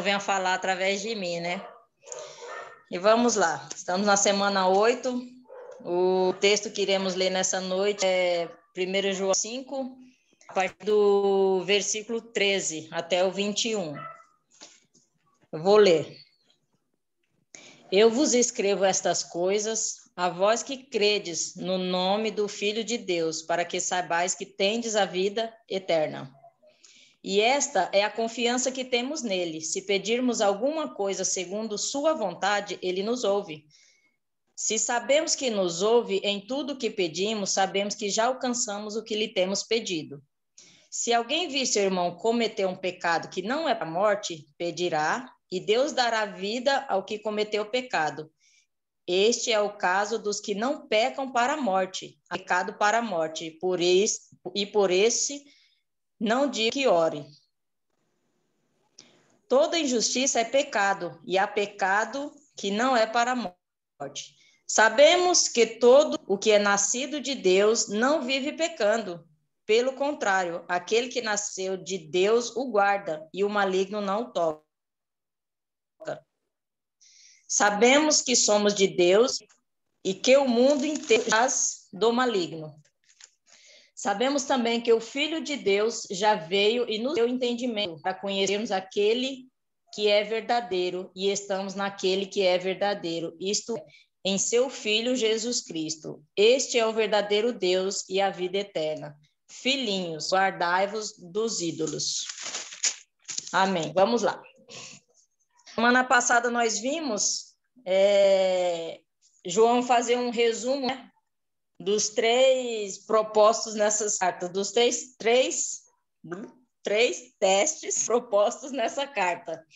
venha falar através de mim, né? E vamos lá, estamos na semana 8. O texto que iremos ler nessa noite é 1 João 5, a partir do versículo 13 até o 21. Eu vou ler. Eu vos escrevo estas coisas, a vós que credes no nome do Filho de Deus, para que saibais que tendes a vida eterna. E esta é a confiança que temos nele. Se pedirmos alguma coisa segundo sua vontade, ele nos ouve. Se sabemos que nos ouve em tudo o que pedimos, sabemos que já alcançamos o que lhe temos pedido. Se alguém vir seu irmão cometer um pecado que não é para a morte, pedirá, e Deus dará vida ao que cometeu o pecado. Este é o caso dos que não pecam para a morte, pecado para a morte, por esse não digo que ore. Toda injustiça é pecado, e há pecado que não é para a morte. Sabemos que todo o que é nascido de Deus não vive pecando. Pelo contrário, aquele que nasceu de Deus o guarda, e o maligno não o toca. Sabemos que somos de Deus e que o mundo inteiro jaz do maligno. Sabemos também que o Filho de Deus já veio e nos deu entendimento para conhecermos aquele que é verdadeiro e estamos naquele que é verdadeiro, isto é, em seu Filho Jesus Cristo. Este é o verdadeiro Deus e a vida eterna. Filhinhos, guardai-vos dos ídolos. Amém. Vamos lá. Semana passada nós vimos João fazer um resumo, né, dos 3 propostos nessas cartas, dos três testes propostos nessa carta.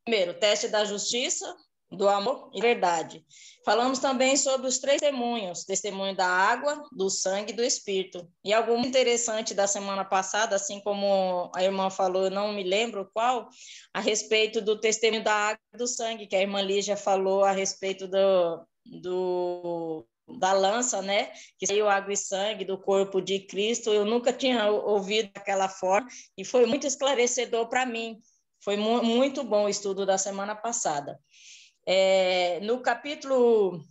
Primeiro, teste da justiça, do amor e verdade. Falamos também sobre os 3 testemunhos, testemunho da água, do sangue e do espírito. E algo muito interessante da semana passada, assim como a irmã falou, eu não me lembro qual, a respeito do testemunho da água e do sangue, que a irmã Lígia falou a respeito da lança, né, que saiu água e sangue do corpo de Cristo. Eu nunca tinha ouvido daquela forma e foi muito esclarecedor para mim. Foi muito bom o estudo da semana passada. No capítulo,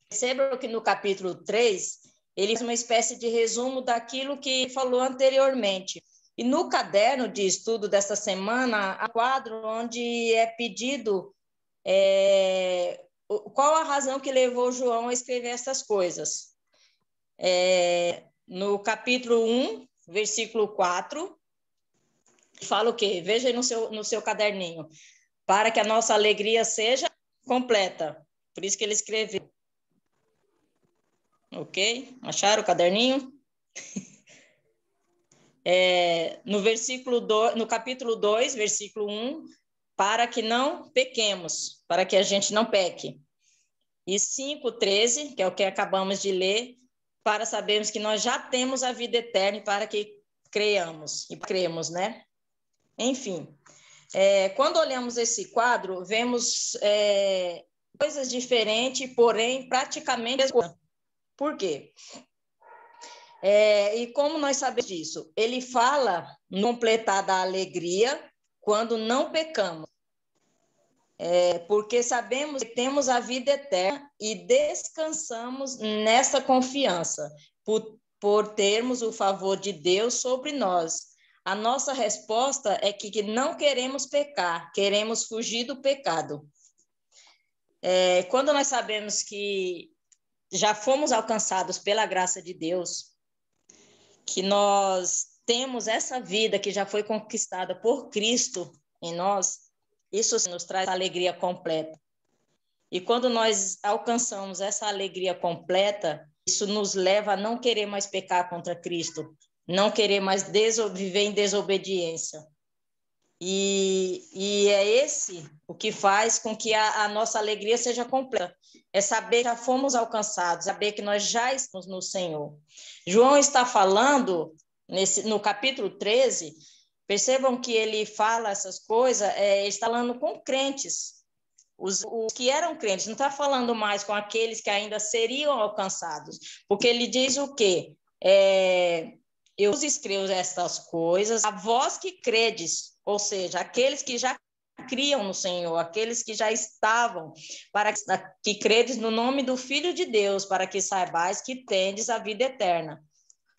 percebam que no capítulo 3, ele faz uma espécie de resumo daquilo que falou anteriormente. E no caderno de estudo desta semana, há um quadro onde é pedido qual a razão que levou João a escrever essas coisas. No capítulo 1, versículo 4, fala o quê? Veja aí no seu caderninho. Para que a nossa alegria seja completa. Por isso que ele escreveu. Ok? Acharam o caderninho? No capítulo 2, versículo 1, para que não pequemos, para que a gente não peque. E 5:13, que é o que acabamos de ler, para sabermos que nós já temos a vida eterna e para que creiamos, e cremos, né? Enfim, quando olhamos esse quadro, vemos coisas diferentes, porém praticamente as coisas. Por quê? E como nós sabemos disso? Ele fala no completar da alegria quando não pecamos. Porque sabemos que temos a vida eterna e descansamos nessa confiança, por termos o favor de Deus sobre nós. A nossa resposta é que não queremos pecar, queremos fugir do pecado. Quando nós sabemos que já fomos alcançados pela graça de Deus, que nós temos essa vida que já foi conquistada por Cristo em nós, isso nos traz alegria completa. E quando nós alcançamos essa alegria completa, isso nos leva a não querer mais pecar contra Cristo, não querer mais viver em desobediência. E é esse o que faz com que a nossa alegria seja completa. É saber que já fomos alcançados, saber que nós já estamos no Senhor. João está falando, no capítulo 13, percebam que ele fala essas coisas, está falando com crentes, os que eram crentes, não está falando mais com aqueles que ainda seriam alcançados, porque ele diz o quê? Eu vos escrevo estas coisas, a vós que credes, ou seja, aqueles que já criam no Senhor, aqueles que já estavam, para que credes no nome do Filho de Deus, para que saibais que tendes a vida eterna.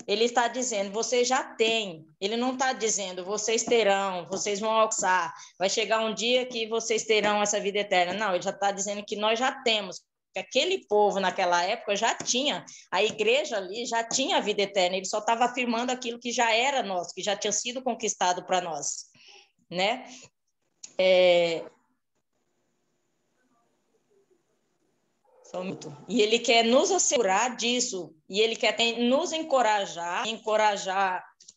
Ele está dizendo, vocês já têm. Ele não está dizendo, vocês terão, vocês vão alcançar. Vai chegar um dia que vocês terão essa vida eterna. Não, ele já está dizendo que nós já temos. Aquele povo naquela época já tinha, a igreja ali já tinha a vida eterna. Ele só estava afirmando aquilo que já era nosso, que já tinha sido conquistado para nós, né? E ele quer nos assegurar disso, e ele quer nos encorajar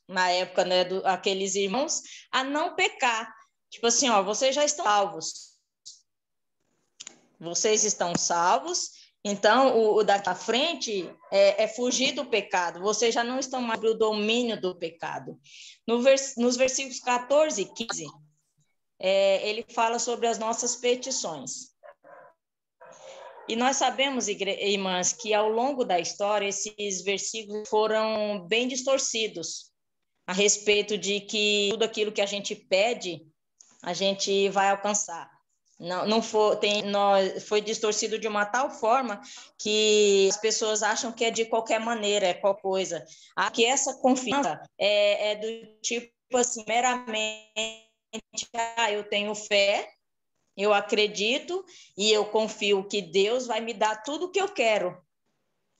na época, né, aqueles irmãos a não pecar. Tipo assim, ó, vocês já estão salvos. Vocês estão salvos, então o daqui à frente é fugir do pecado. Vocês já não estão mais no domínio do pecado. Nos versículos 14 e 15, ele fala sobre as nossas petições. E nós sabemos, irmãs, que ao longo da história esses versículos foram bem distorcidos a respeito de que tudo aquilo que a gente pede, a gente vai alcançar. Não foi distorcido de uma tal forma que as pessoas acham que é de qualquer maneira, é qualquer coisa. Que essa confiança é do tipo assim, meramente, eu tenho fé, eu acredito e eu confio que Deus vai me dar tudo o que eu quero.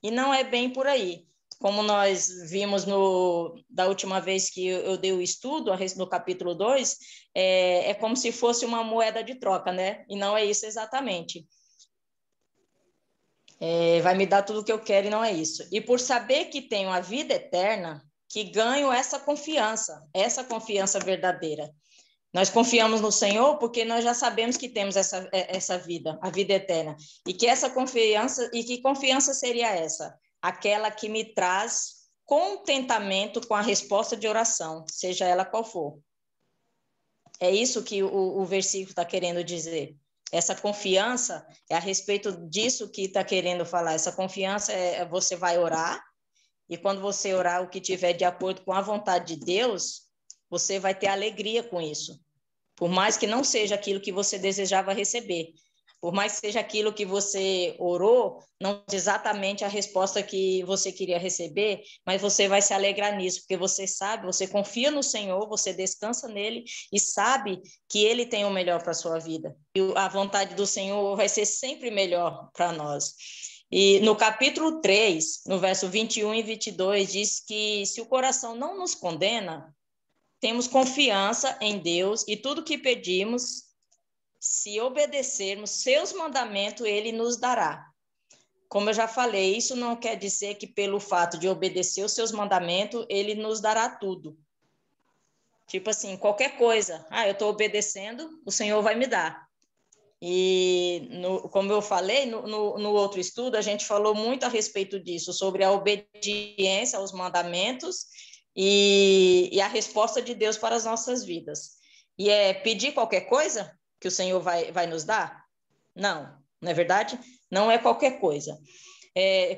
E não é bem por aí. Como nós vimos da última vez que eu dei o estudo, no capítulo 2, é como se fosse uma moeda de troca, né? E não é isso exatamente. Vai me dar tudo o que eu quero e não é isso. E por saber que tenho a vida eterna, que ganho essa confiança verdadeira. Nós confiamos no Senhor porque nós já sabemos que temos essa vida, a vida eterna. E que confiança seria essa? Aquela que me traz contentamento com a resposta de oração, seja ela qual for. É isso que o versículo está querendo dizer. Essa confiança é a respeito disso que está querendo falar. Essa confiança você vai orar, e quando você orar o que tiver de acordo com a vontade de Deus, você vai ter alegria com isso. Por mais que não seja aquilo que você desejava receber, por mais que seja aquilo que você orou, não exatamente a resposta que você queria receber, mas você vai se alegrar nisso, porque você sabe, você confia no Senhor, você descansa nele e sabe que ele tem o melhor para a sua vida. E a vontade do Senhor vai ser sempre melhor para nós. E no capítulo 3, no verso 21 e 22, diz que se o coração não nos condena, temos confiança em Deus e tudo que pedimos, se obedecermos seus mandamentos, ele nos dará. Como eu já falei, isso não quer dizer que pelo fato de obedecer os seus mandamentos, ele nos dará tudo. Tipo assim, qualquer coisa. Eu estou obedecendo, o Senhor vai me dar. E, como eu falei, no outro estudo, a gente falou muito a respeito disso, sobre a obediência aos mandamentos e a resposta de Deus para as nossas vidas. E pedir qualquer coisa que o Senhor vai nos dar? Não é verdade? Não é qualquer coisa.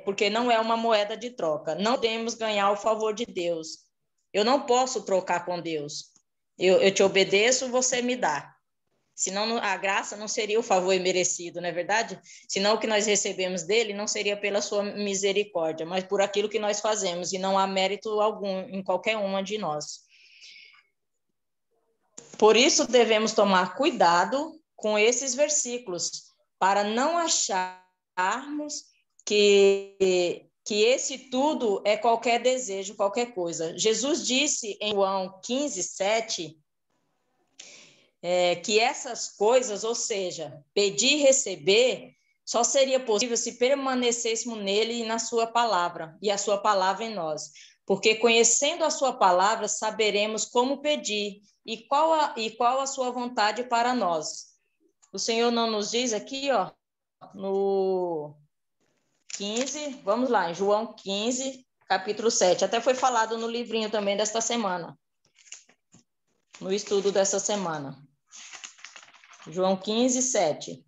Porque não é uma moeda de troca. Não podemos ganhar o favor de Deus. Eu não posso trocar com Deus. Eu te obedeço, você me dá. Senão a graça não seria o favor imerecido, não é verdade? Senão o que nós recebemos dele não seria pela sua misericórdia, mas por aquilo que nós fazemos, e não há mérito algum em qualquer uma de nós. Por isso devemos tomar cuidado com esses versículos, para não acharmos que esse tudo é qualquer desejo, qualquer coisa. Jesus disse em João 15:7, que essas coisas, ou seja, pedir e receber, só seria possível se permanecêssemos nele e na sua palavra, e a sua palavra em nós. Porque conhecendo a sua palavra, saberemos como pedir e qual a sua vontade para nós. O Senhor não nos diz aqui, ó, no 15, vamos lá, em João 15, capítulo 7. Até foi falado no livrinho também desta semana, no estudo dessa semana. João 15, 7.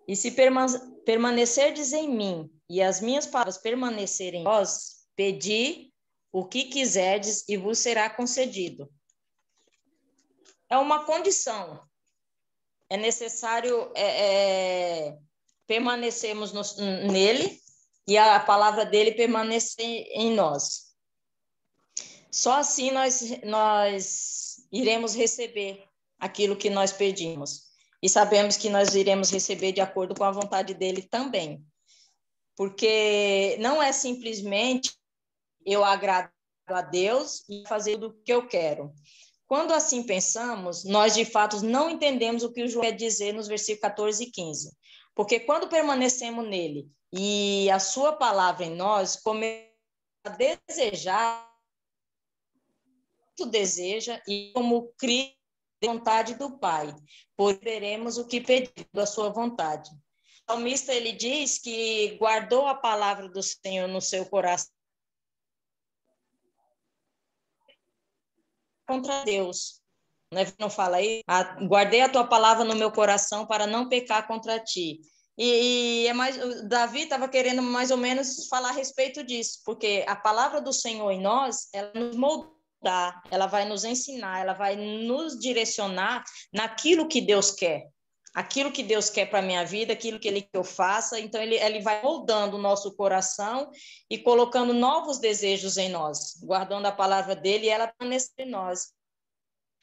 E se permanecerdes em mim e as minhas palavras permanecerem em vós, pedi o que quiserdes e vos será concedido. É uma condição. É necessário permanecermos nele e a palavra dele permanecer em nós. Só assim nós iremos receber aquilo que nós pedimos. E sabemos que nós iremos receber de acordo com a vontade dele também. Porque não é simplesmente eu agrado a Deus e fazer o que eu quero. Quando assim pensamos, nós de fato não entendemos o que o João quer dizer nos versículos 14 e 15. Porque quando permanecemos nele e a sua palavra em nós, começamos a desejar, tu deseja, e como Cristo, a vontade do Pai, pois veremos o que pedimos da sua vontade. O salmista, ele diz que guardou a palavra do Senhor no seu coração contra Deus. Não fala aí? Guardei a tua palavra no meu coração para não pecar contra ti. E Davi estava querendo mais ou menos falar a respeito disso, porque a palavra do Senhor em nós, ela nos moldar, ela vai nos ensinar, ela vai nos direcionar naquilo que Deus quer. Aquilo que Deus quer para a minha vida, aquilo que Ele quer que eu faça. Então, ele vai moldando o nosso coração e colocando novos desejos em nós, guardando a palavra dele e ela permanece em nós.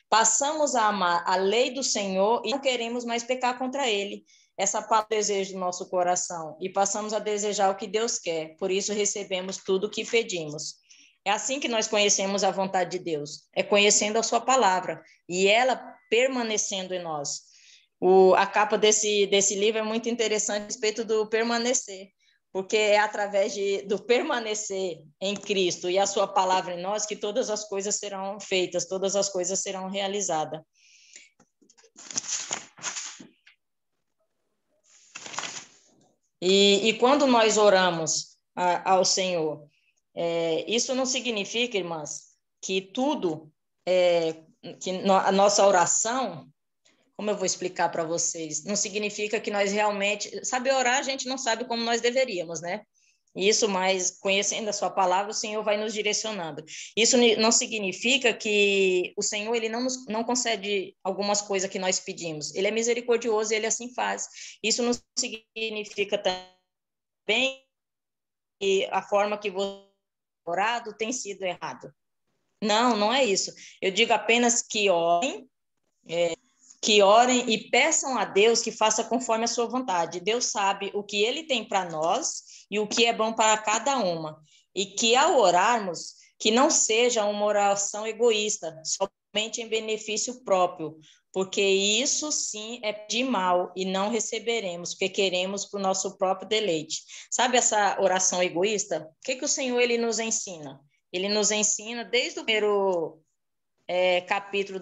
Passamos a amar a lei do Senhor e não queremos mais pecar contra ele. Essa palavra é o desejo do nosso coração. E passamos a desejar o que Deus quer. Por isso recebemos tudo o que pedimos. É assim que nós conhecemos a vontade de Deus. É conhecendo a sua palavra. E ela permanecendo em nós. A capa desse livro é muito interessante a respeito do permanecer. Porque é através do permanecer em Cristo e a sua palavra em nós que todas as coisas serão feitas, todas as coisas serão realizadas. E quando nós oramos ao Senhor, isso não significa, irmãs, que tudo, que a nossa oração, como eu vou explicar para vocês, não significa que nós realmente... Saber orar, a gente não sabe como nós deveríamos, né? Isso, mas conhecendo a sua palavra, o Senhor vai nos direcionando. Isso não significa que o Senhor ele não concede algumas coisas que nós pedimos. Ele é misericordioso e ele assim faz. Isso não significa também que a forma que você orado tem sido errado. Não, não é isso. Eu digo apenas que orem e peçam a Deus que faça conforme a sua vontade. Deus sabe o que ele tem para nós e o que é bom para cada uma. E que ao orarmos, que não seja uma oração egoísta, somente em benefício próprio, porque isso sim é de mal e não receberemos, porque queremos para o nosso próprio deleite. Sabe essa oração egoísta? O que o Senhor ele nos ensina? Ele nos ensina desde o primeiro capítulo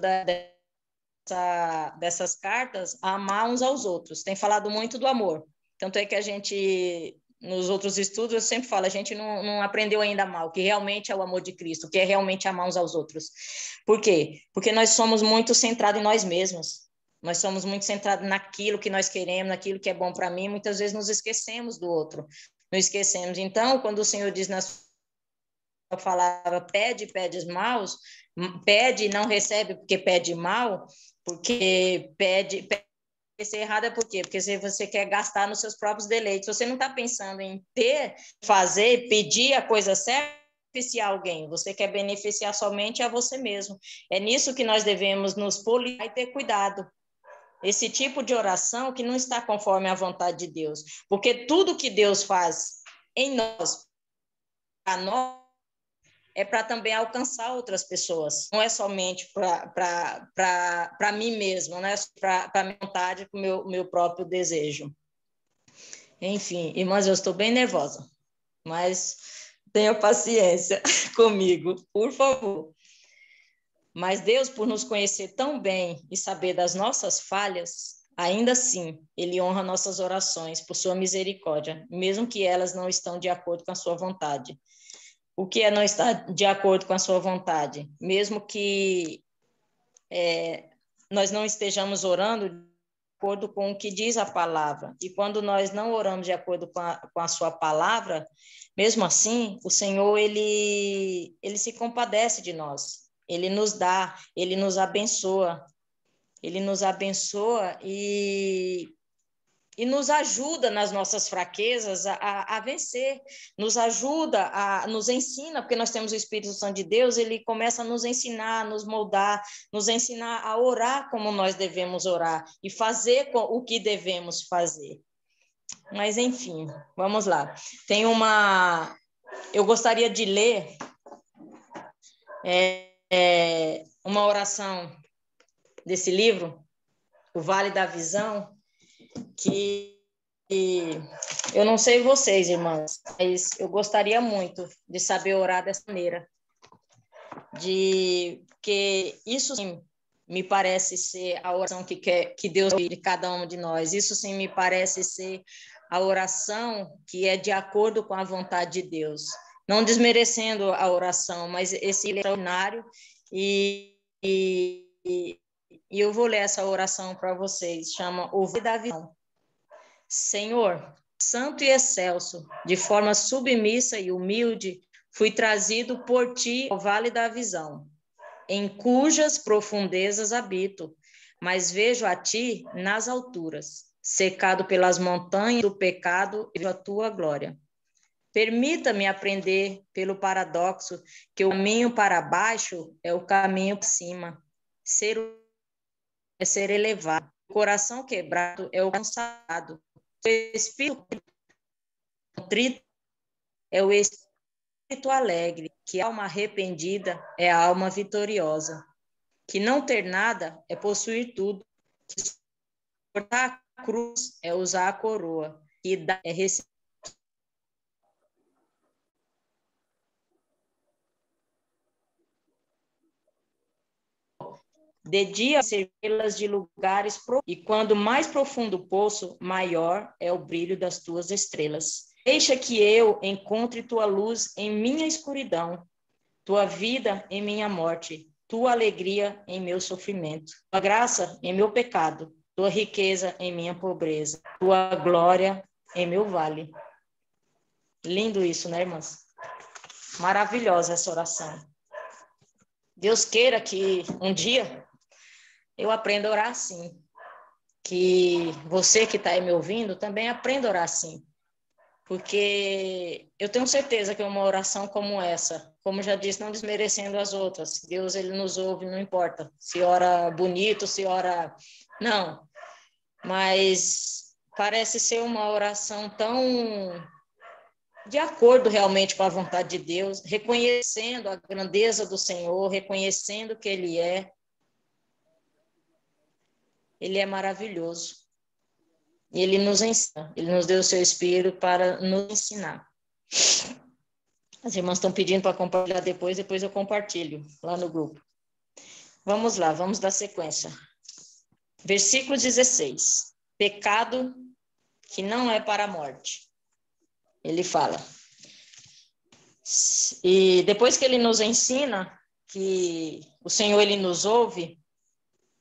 dessas cartas a amar uns aos outros. Tem falado muito do amor. Tanto é que a gente, nos outros estudos, eu sempre falo, a gente não aprendeu ainda a amar, o que realmente é o amor de Cristo, o que é realmente amar uns aos outros. Por quê? Porque nós somos muito centrados em nós mesmos. Nós somos muito centrados naquilo que nós queremos, naquilo que é bom para mim. Muitas vezes nos esquecemos do outro. Não esquecemos. Então, quando o Senhor diz na sua palavra, pede maus, pede e não recebe porque pede mal, porque pede ser errado é por quê? Porque se você quer gastar nos seus próprios deleites, você não está pensando em fazer, pedir a coisa certa, beneficiar alguém, você quer beneficiar somente a você mesmo. É nisso que nós devemos nos policiar e ter cuidado. Esse tipo de oração que não está conforme a vontade de Deus, porque tudo que Deus faz em nós, para nós, é para também alcançar outras pessoas. Não é somente para mim mesmo, né? Para a minha vontade, para o meu próprio desejo. Enfim, irmãs, eu estou bem nervosa, mas tenha paciência comigo, por favor. Mas Deus, por nos conhecer tão bem e saber das nossas falhas, ainda assim, Ele honra nossas orações por sua misericórdia, mesmo que elas não estão de acordo com a sua vontade. O que é não estar de acordo com a sua vontade? Mesmo que nós não estejamos orando de acordo com o que diz a palavra. E quando nós não oramos de acordo com a sua palavra, mesmo assim, o Senhor, ele se compadece de nós. Ele nos dá, ele nos abençoa. Ele nos abençoa e nos ajuda nas nossas fraquezas a vencer, nos ajuda, nos ensina, porque nós temos o Espírito Santo de Deus, ele começa a nos ensinar, nos moldar, nos ensinar a orar como nós devemos orar e fazer o que devemos fazer. Mas, enfim, vamos lá. Eu gostaria de ler uma oração desse livro, O Vale da Visão, que eu não sei vocês, irmãs, mas eu gostaria muito de saber orar dessa maneira, porque isso sim me parece ser a oração que Deus quer de cada um de nós. Isso sim me parece ser a oração que é de acordo com a vontade de Deus. Não desmerecendo a oração, mas esse extraordinário e eu vou ler essa oração para vocês, chama O Vale da Visão. Senhor, santo e excelso, de forma submissa e humilde, fui trazido por ti ao Vale da Visão, em cujas profundezas habito, mas vejo a ti nas alturas, cercado pelas montanhas do pecado e a tua glória. Permita-me aprender pelo paradoxo que o caminho para baixo é o caminho para cima. Ser elevado. O coração quebrado é o cansado. O espírito contrito é o espírito alegre. Que a alma arrependida é a alma vitoriosa. Que não ter nada é possuir tudo. Que suportar a cruz é usar a coroa. Que dar é receber. De dia servi-las de lugares e quando mais profundo o poço, maior é o brilho das tuas estrelas. Deixa que eu encontre tua luz em minha escuridão, tua vida em minha morte, tua alegria em meu sofrimento, tua graça em meu pecado, tua riqueza em minha pobreza, tua glória em meu vale. Lindo isso, né, irmãs? Maravilhosa essa oração. Deus queira que um dia eu aprendo a orar assim, que você que está aí me ouvindo também aprenda a orar assim, porque eu tenho certeza que uma oração como essa, como já disse, não desmerecendo as outras, Deus ele nos ouve, não importa se ora bonito, se ora... Não, mas parece ser uma oração tão de acordo realmente com a vontade de Deus, reconhecendo a grandeza do Senhor, reconhecendo que Ele é maravilhoso. E Ele nos ensina, Ele nos deu o seu Espírito para nos ensinar. As irmãs estão pedindo para compartilhar depois eu compartilho lá no grupo. Vamos lá, vamos dar sequência. Versículo 16. Pecado que não é para a morte. Ele fala. E depois que Ele nos ensina que o Senhor Ele nos ouve,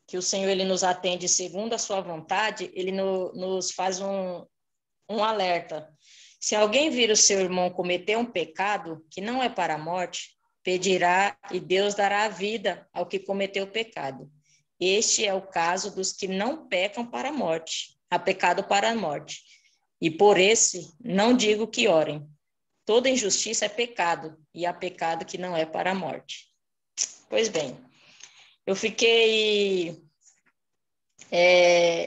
que o Senhor ele nos atende segundo a sua vontade, ele nos faz um alerta. Se alguém vir o seu irmão cometer um pecado que não é para a morte, pedirá e Deus dará a vida ao que cometeu o pecado. Este é o caso dos que não pecam para a morte, há pecado para a morte. E por esse não digo que orem. Toda injustiça é pecado, e há pecado que não é para a morte. Pois bem, eu fiquei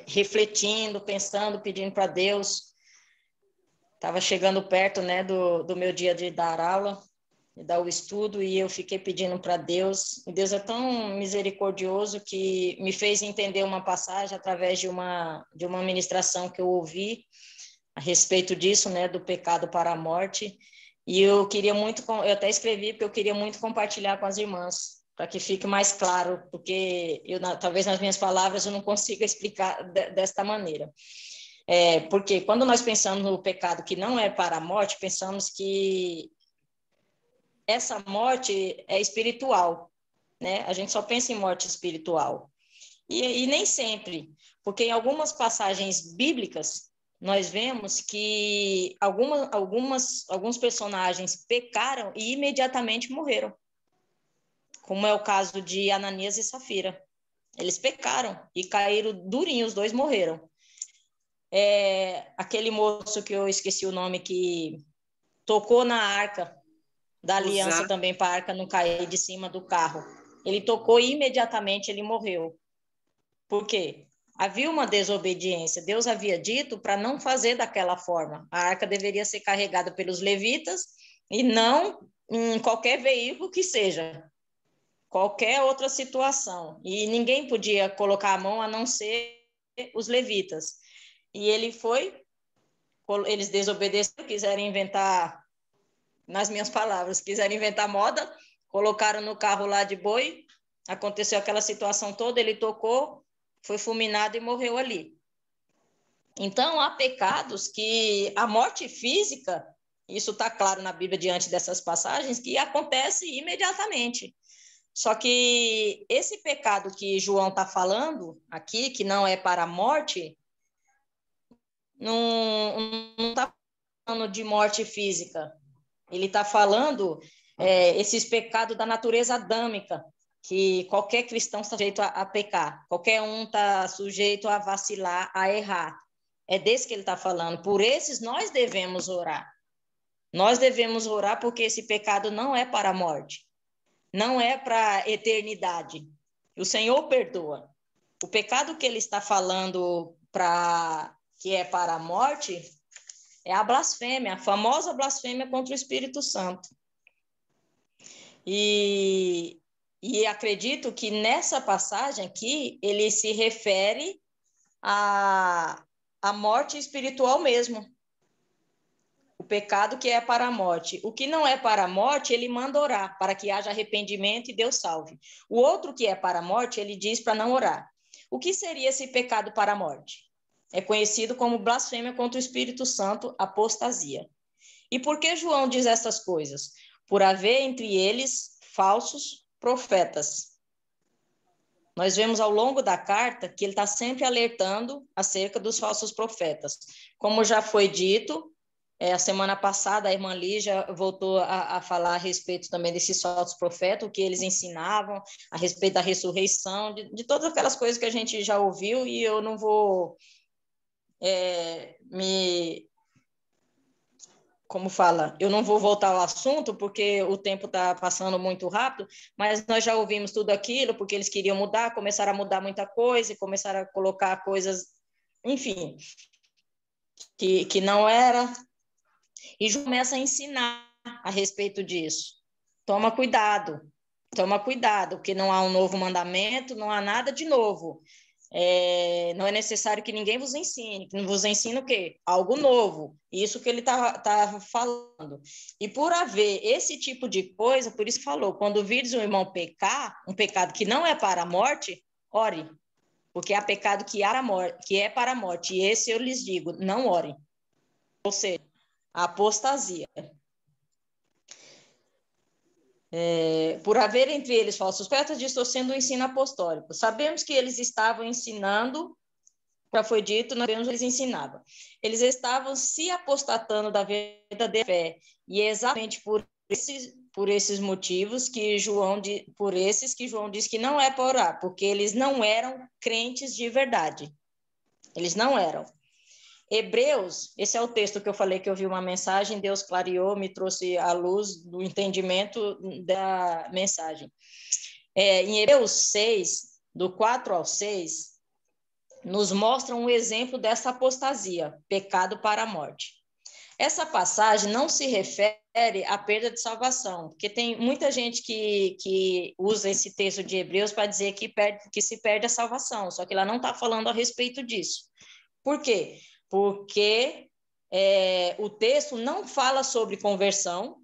refletindo, pensando, pedindo para Deus. Estava chegando perto, né, do meu dia de dar aula, de dar o estudo, e eu fiquei pedindo para Deus. E Deus é tão misericordioso que me fez entender uma passagem através de uma ministração que eu ouvi a respeito disso, né, do pecado para a morte. E eu até escrevi, porque eu queria muito compartilhar com as irmãs, para que fique mais claro, porque talvez nas minhas palavras eu não consiga explicar desta maneira. Porque quando nós pensamos no pecado que não é para a morte, pensamos que essa morte é espiritual, né? A gente só pensa em morte espiritual. E nem sempre, porque em algumas passagens bíblicas, nós vemos que alguns personagens pecaram e imediatamente morreram, como é o caso de Ananias e Safira. Eles pecaram e caíram durinho, os dois morreram. Aquele moço que eu esqueci o nome, que tocou na arca da aliança também, para a arca não cair de cima do carro. Ele tocou e imediatamente ele morreu. Por quê? Havia uma desobediência. Deus havia dito para não fazer daquela forma. A arca deveria ser carregada pelos levitas e não em qualquer veículo que seja, qualquer outra situação. E ninguém podia colocar a mão a não ser os levitas. E eles desobedeceram, quiseram inventar, nas minhas palavras, quiseram inventar moda, colocaram no carro lá de boi, aconteceu aquela situação toda, ele tocou, foi fulminado e morreu ali. Então, há pecados que a morte física, isso está claro na Bíblia diante dessas passagens, que acontece imediatamente. Só que esse pecado que João está falando aqui, que não é para a morte, não está falando de morte física. Ele está falando esses pecados da natureza adâmica, que qualquer cristão está sujeito a pecar, qualquer um está sujeito a vacilar, a errar. É desse que ele está falando. Por esses nós devemos orar. Nós devemos orar porque esse pecado não é para a morte, não é para a eternidade. O Senhor perdoa. O pecado que ele está falando que é para a morte é a blasfêmia, a famosa blasfêmia contra o Espírito Santo. E acredito que nessa passagem aqui, ele se refere à morte espiritual mesmo. O pecado que é para a morte. O que não é para a morte, ele manda orar, para que haja arrependimento e Deus salve. O outro que é para a morte, ele diz para não orar. O que seria esse pecado para a morte? É conhecido como blasfêmia contra o Espírito Santo, apostasia. E por que João diz essas coisas? Por haver entre eles falsos profetas. Nós vemos ao longo da carta que ele está sempre alertando acerca dos falsos profetas. Como já foi dito, a semana passada a irmã Lígia voltou a falar a respeito também desses falsos profetas, o que eles ensinavam, a respeito da ressurreição, de todas aquelas coisas que a gente já ouviu, e eu não vou eu não vou voltar ao assunto, porque o tempo está passando muito rápido, mas nós já ouvimos tudo aquilo, porque eles queriam mudar, começaram a mudar muita coisa, e começaram a colocar coisas, enfim, que não era. E começa a ensinar a respeito disso. Toma cuidado, porque não há um novo mandamento, não há nada de novo. Não é necessário que ninguém vos ensine. Vos ensina o quê? Algo novo. Isso que ele tá falando. E por haver esse tipo de coisa, por isso falou, quando virdes um irmão pecar, um pecado que não é para a morte, ore. Porque há pecado que é para a morte. E esse eu lhes digo, não orem. Ou seja, a apostasia. Por haver entre eles falsos profetas, distorcendo o ensino apostólico. Sabemos que eles estavam ensinando, já foi dito, nós sabemos que eles ensinavam. Eles estavam se apostatando da verdadeira fé, e é exatamente por esses motivos que João diz que não é para orar, porque eles não eram crentes de verdade. Eles não eram. Hebreus, esse é o texto que eu falei que eu vi uma mensagem, Deus clareou, me trouxe a luz do entendimento da mensagem. Em Hebreus 6, do 4 ao 6, nos mostra um exemplo dessa apostasia, pecado para a morte. Essa passagem não se refere à perda de salvação, porque tem muita gente que usa esse texto de Hebreus para dizer que se perde a salvação, só que ela não está falando a respeito disso. Por quê? Porque o texto não fala sobre conversão,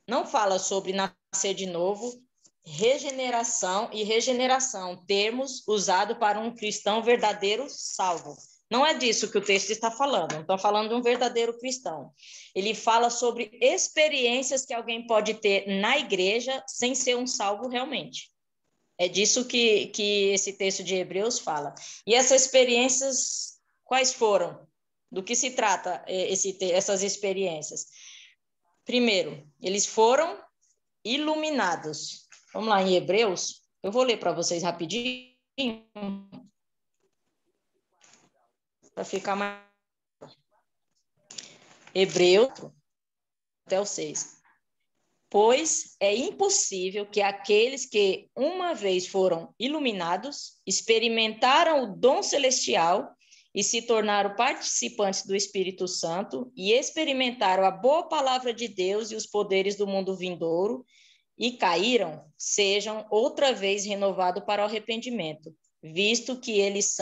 não fala sobre nascer de novo, regeneração e regeneração, termos usados para um cristão verdadeiro salvo. Não é disso que o texto está falando, não estou falando de um verdadeiro cristão. Ele fala sobre experiências que alguém pode ter na igreja sem ser um salvo realmente. É disso que esse texto de Hebreus fala. E essas experiências, quais foram? Do que se trata essas experiências? Primeiro, eles foram iluminados. Vamos lá em Hebreus. Eu vou ler para vocês rapidinho, para ficar mais... Hebreus, até o 6. Pois é impossível que aqueles que uma vez foram iluminados, experimentaram o dom celestial e se tornaram participantes do Espírito Santo e experimentaram a boa palavra de Deus e os poderes do mundo vindouro e caíram, sejam outra vez renovados para o arrependimento, visto que eles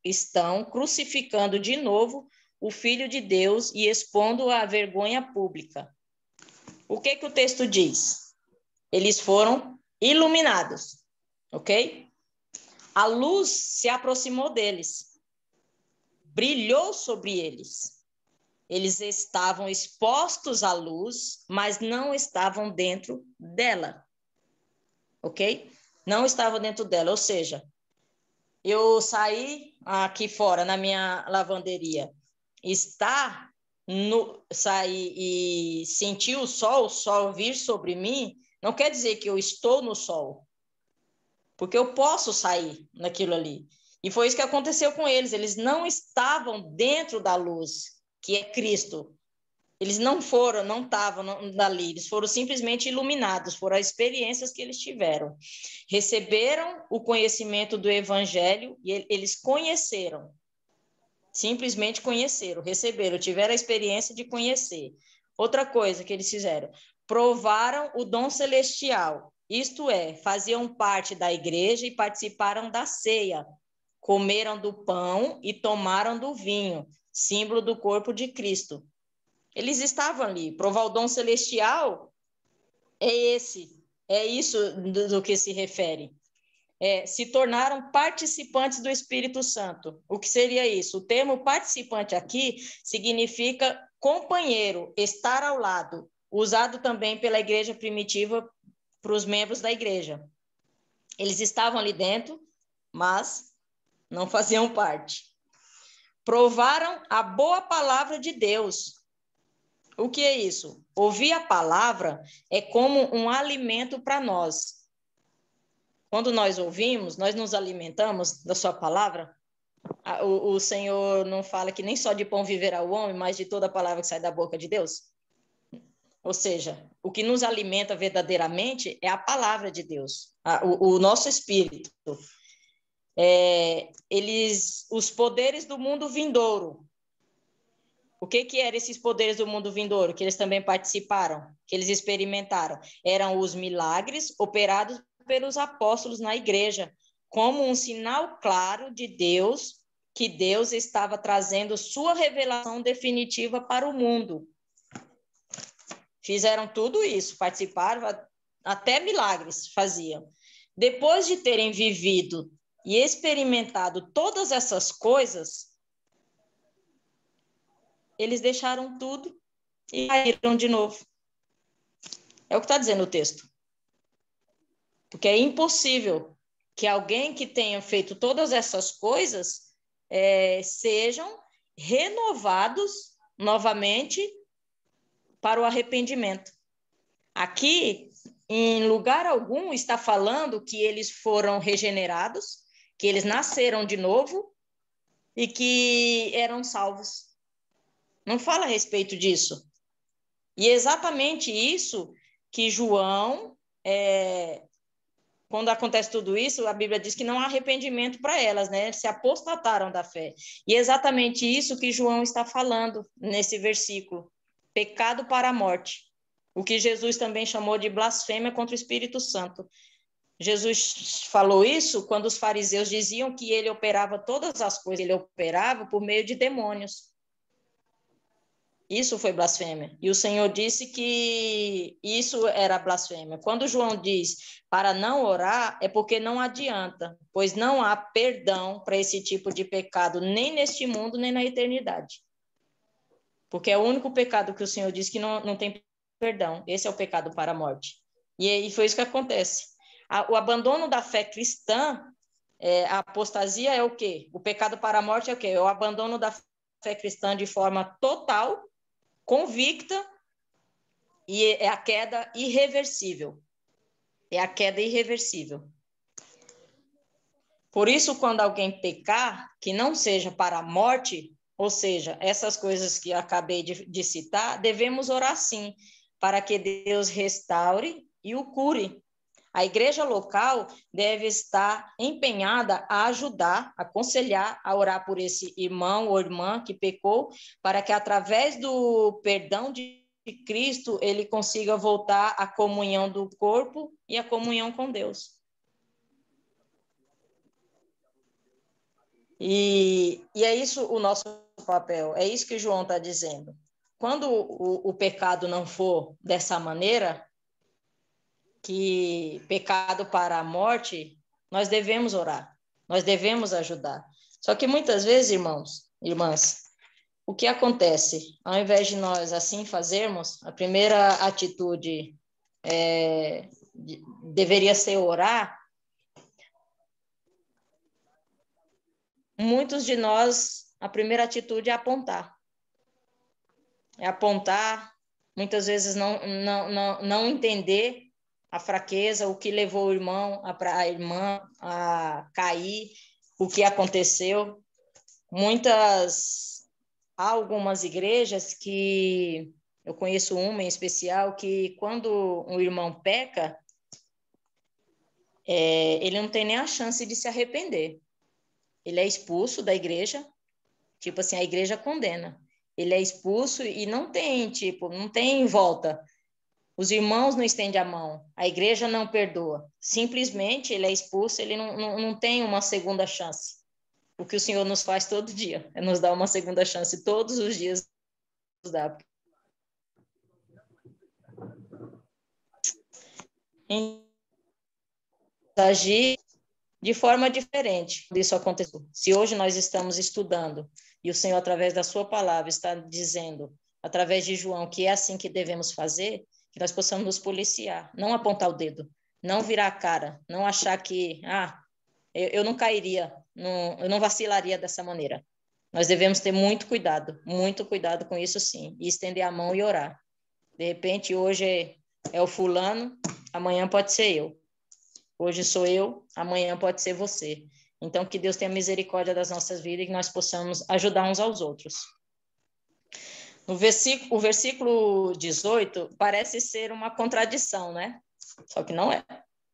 estão crucificando de novo o Filho de Deus e expondo-o à vergonha pública. O que o texto diz? Eles foram iluminados, ok? A luz se aproximou deles, brilhou sobre eles. Eles estavam expostos à luz, mas não estavam dentro dela, ok? Não estavam dentro dela, ou seja, eu saí aqui fora na minha lavanderia, sair e sentir o sol vir sobre mim, não quer dizer que eu estou no sol, porque eu posso sair naquilo ali. E foi isso que aconteceu com eles não estavam dentro da luz, que é Cristo. Eles não estavam dali, eles foram simplesmente iluminados, foram as experiências que eles tiveram. Receberam o conhecimento do Evangelho e eles conheceram. Simplesmente conheceram, receberam, tiveram a experiência de conhecer. Outra coisa que eles fizeram, provaram o dom celestial, isto é, faziam parte da igreja e participaram da ceia, comeram do pão e tomaram do vinho, símbolo do corpo de Cristo. Eles estavam ali, provar o dom celestial é isso do que se refere. Se tornaram participantes do Espírito Santo. O que seria isso? O termo participante aqui significa companheiro, estar ao lado, usado também pela igreja primitiva para os membros da igreja. Eles estavam ali dentro, mas não faziam parte. Provaram a boa palavra de Deus. O que é isso? Ouvir a palavra é como um alimento para nós. Quando nós ouvimos, nós nos alimentamos da sua palavra. O Senhor não fala que nem só de pão viverá o homem, mas de toda a palavra que sai da boca de Deus. Ou seja, o que nos alimenta verdadeiramente é a palavra de Deus, o nosso espírito. Os poderes do mundo vindouro. O que eram esses poderes do mundo vindouro? Que eles também participaram, que eles experimentaram. Eram os milagres operados pelos apóstolos na igreja, como um sinal claro de Deus, que Deus estava trazendo sua revelação definitiva para o mundo. Fizeram tudo isso, participaram, até milagres faziam. Depois de terem vivido e experimentado todas essas coisas, eles deixaram tudo e caíram de novo. É o que está dizendo o texto. Porque é impossível que alguém que tenha feito todas essas coisas sejam renovados novamente para o arrependimento. Aqui, em lugar algum, está falando que eles foram regenerados, que eles nasceram de novo e que eram salvos. Não fala a respeito disso. E é exatamente isso que João... Quando acontece tudo isso, a Bíblia diz que não há arrependimento para elas, né? Se apostataram da fé. E é exatamente isso que João está falando nesse versículo. Pecado para a morte. O que Jesus também chamou de blasfêmia contra o Espírito Santo. Jesus falou isso quando os fariseus diziam que ele operava todas as coisas, ele operava por meio de demônios. Isso foi blasfêmia. E o Senhor disse que isso era blasfêmia. Quando João diz para não orar, é porque não adianta, pois não há perdão para esse tipo de pecado, nem neste mundo, nem na eternidade. Porque é o único pecado que o Senhor diz que não tem perdão. Esse é o pecado para a morte. E aí foi isso que acontece. O abandono da fé cristã, a apostasia é o quê? O pecado para a morte é o quê? É o abandono da fé cristã de forma total, convicta, e é a queda irreversível. É a queda irreversível. Por isso, quando alguém pecar, que não seja para a morte, ou seja, essas coisas que eu acabei de citar, devemos orar sim, para que Deus restaure e o cure. A igreja local deve estar empenhada a ajudar, a aconselhar, a orar por esse irmão ou irmã que pecou, para que através do perdão de Cristo ele consiga voltar à comunhão do corpo e à comunhão com Deus. E é isso o nosso papel, é isso que João está dizendo. Quando o pecado não for dessa maneira, que pecado para a morte, nós devemos orar, nós devemos ajudar. Só que muitas vezes, irmãos, irmãs, o que acontece? Ao invés de nós assim fazermos, a primeira atitude deveria ser orar. Muitos de nós, a primeira atitude é apontar. É apontar, muitas vezes não entender a fraqueza, o que levou o irmão, a irmã a cair, o que aconteceu. Há algumas igrejas que, eu conheço uma em especial, que quando um irmão peca, ele não tem nem a chance de se arrepender. Ele é expulso da igreja, tipo assim, a igreja condena. Ele é expulso e não tem volta. Os irmãos não estendem a mão, a igreja não perdoa. Simplesmente ele é expulso, ele não tem uma segunda chance. O que o Senhor nos faz todo dia, é nos dar uma segunda chance, todos os dias nos dá. Agir de forma diferente. Isso aconteceu. Se hoje nós estamos estudando e o Senhor, através da sua palavra, está dizendo, através de João, que é assim que devemos fazer, que nós possamos nos policiar, não apontar o dedo, não virar a cara, não achar que, eu não cairia, eu não vacilaria dessa maneira. Nós devemos ter muito cuidado com isso sim, e estender a mão e orar. De repente, hoje é o fulano, amanhã pode ser eu. Hoje sou eu, amanhã pode ser você. Então, que Deus tenha misericórdia das nossas vidas e que nós possamos ajudar uns aos outros. O versículo 18 parece ser uma contradição, né? Só que não é.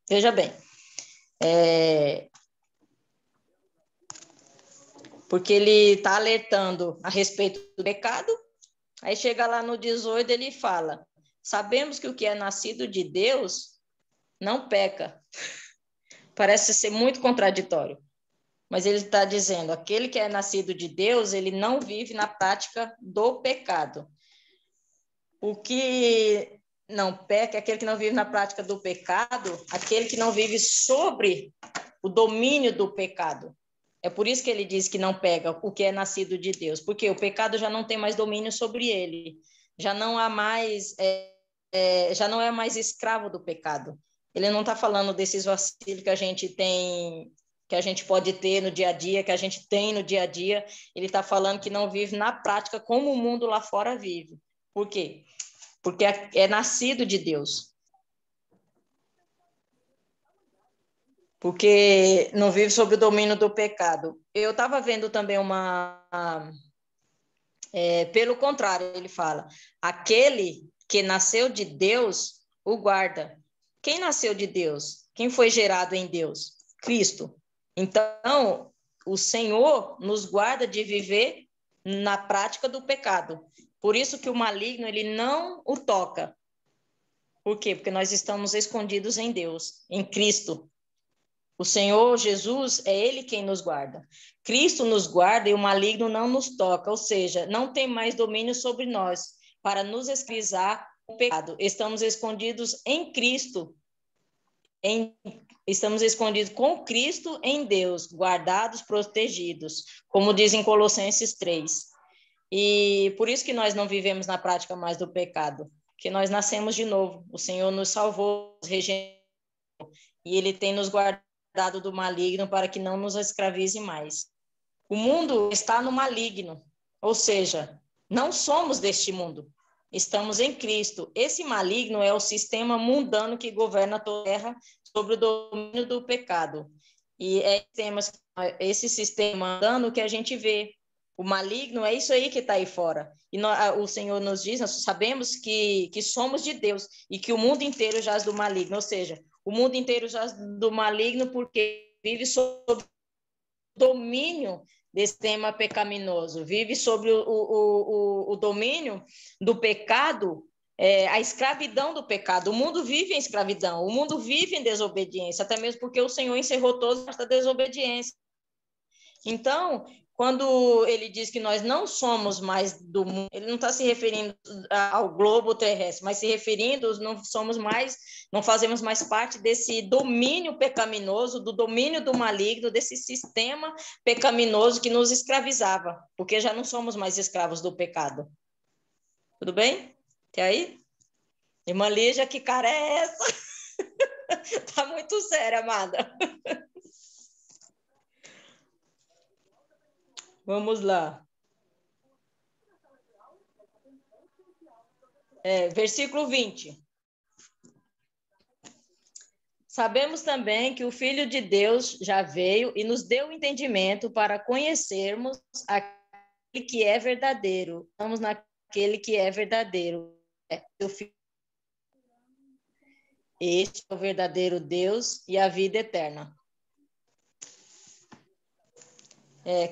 Veja bem. Porque ele está alertando a respeito do pecado, aí chega lá no 18 ele fala, sabemos que o que é nascido de Deus não peca. Parece ser muito contraditório. Mas ele está dizendo, aquele que é nascido de Deus, ele não vive na prática do pecado. O que não peca é aquele que não vive na prática do pecado, aquele que não vive sobre o domínio do pecado. É por isso que ele diz que não pega o que é nascido de Deus, porque o pecado já não tem mais domínio sobre ele, já não há mais, já não é mais escravo do pecado. Ele não está falando desses vacilos que a gente tem, que a gente pode ter no dia a dia, que a gente tem no dia a dia. Ele está falando que não vive na prática como o mundo lá fora vive. Por quê? Porque é nascido de Deus. Porque não vive sob o domínio do pecado. Eu estava vendo também pelo contrário, ele fala, aquele que nasceu de Deus, o guarda. Quem nasceu de Deus? Quem foi gerado em Deus? Cristo. Então, o Senhor nos guarda de viver na prática do pecado. Por isso que o maligno, ele não o toca. Por quê? Porque nós estamos escondidos em Deus, em Cristo. O Senhor Jesus é Ele quem nos guarda. Cristo nos guarda e o maligno não nos toca, ou seja, não tem mais domínio sobre nós para nos escravizar o pecado. Estamos escondidos em Cristo, estamos escondidos com Cristo em Deus, guardados, protegidos, como diz em Colossenses 3. E por isso que nós não vivemos na prática mais do pecado, porque nós nascemos de novo. O Senhor nos salvou, nos regenerou. e ele tem nos guardado do maligno para que não nos escravize mais. O mundo está no maligno, ou seja, não somos deste mundo. Estamos em Cristo. Esse maligno é o sistema mundano que governa toda a terra sobre o domínio do pecado. E é esse sistema mundano que a gente vê. O maligno é isso aí que está aí fora. E o Senhor nos diz, nós sabemos que somos de Deus e que o mundo inteiro jaz do maligno. Ou seja, o mundo inteiro jaz do maligno porque vive sob domínio desse tema pecaminoso, vive sobre o domínio do pecado, a escravidão do pecado. O mundo vive em escravidão, o mundo vive em desobediência, até mesmo porque o Senhor encerrou toda essa desobediência. Então, quando ele diz que nós não somos mais do mundo, ele não está se referindo ao globo terrestre, mas se referindo, não fazemos mais parte desse domínio pecaminoso, do domínio do maligno, desse sistema pecaminoso que nos escravizava, porque já não somos mais escravos do pecado. Tudo bem? Até aí? Irmã Lígia, que cara é essa? Tá muito séria, amada. Vamos lá. Versículo 20. Sabemos também que o Filho de Deus já veio e nos deu entendimento para conhecermos aquele que é verdadeiro. Estamos naquele que é verdadeiro. Este é o verdadeiro Deus e a vida eterna.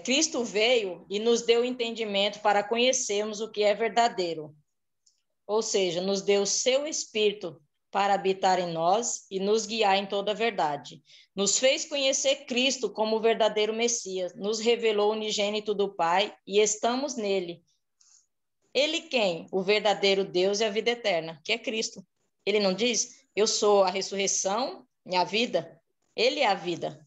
Cristo veio e nos deu entendimento para conhecermos o que é verdadeiro. Ou seja, nos deu o seu Espírito para habitar em nós e nos guiar em toda a verdade. Nos fez conhecer Cristo como o verdadeiro Messias, nos revelou o unigênito do Pai e estamos nele. Ele quem? O verdadeiro Deus e a vida eterna, que é Cristo. Ele não diz, eu sou a ressurreição e a vida? Ele é a vida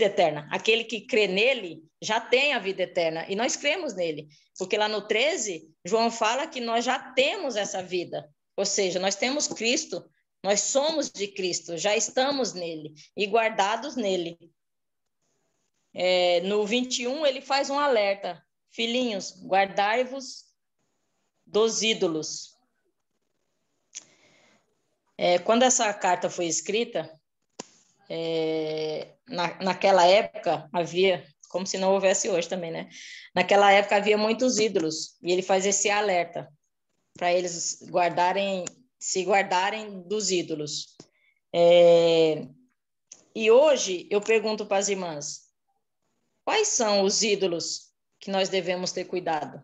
eterna. Aquele que crê nele já tem a vida eterna e nós cremos nele, porque lá no 13, João fala que nós já temos essa vida, ou seja, nós temos Cristo, nós somos de Cristo, já estamos nele e guardados nele. No 21, ele faz um alerta: filhinhos, guardai-vos dos ídolos. Quando essa carta foi escrita, naquela época havia, como se não houvesse hoje também, né? Naquela época havia muitos ídolos e ele faz esse alerta para eles se guardarem dos ídolos. E hoje eu pergunto para as irmãs, quais são os ídolos que nós devemos ter cuidado?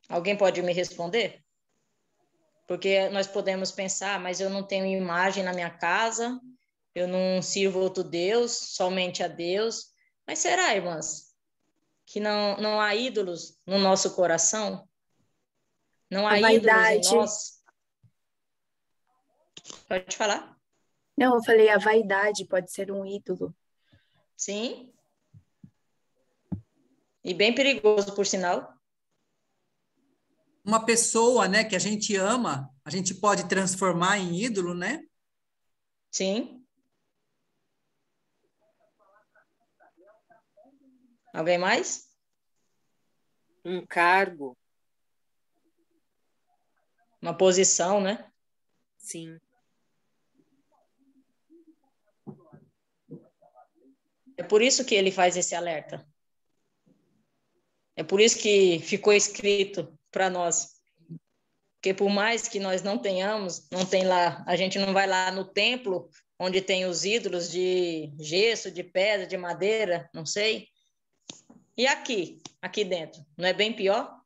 Alguém pode me responder? Porque nós podemos pensar, mas eu não tenho imagem na minha casa, eu não sirvo outro Deus, somente a Deus. Mas será, irmãs, que não há ídolos no nosso coração? Não há ídolos em nós? Pode falar? Não, eu falei, a vaidade pode ser um ídolo. Sim. E bem perigoso, por sinal. Uma pessoa, né, que a gente ama, a gente pode transformar em ídolo, né? Sim. Alguém mais? Um cargo. Uma posição, né? Sim. É por isso que ele faz esse alerta. É por isso que ficou escrito para nós. Porque por mais que nós não tenhamos, não tem lá, a gente não vai lá no templo onde tem os ídolos de gesso, de pedra, de madeira, não sei. E aqui dentro, não é bem pior?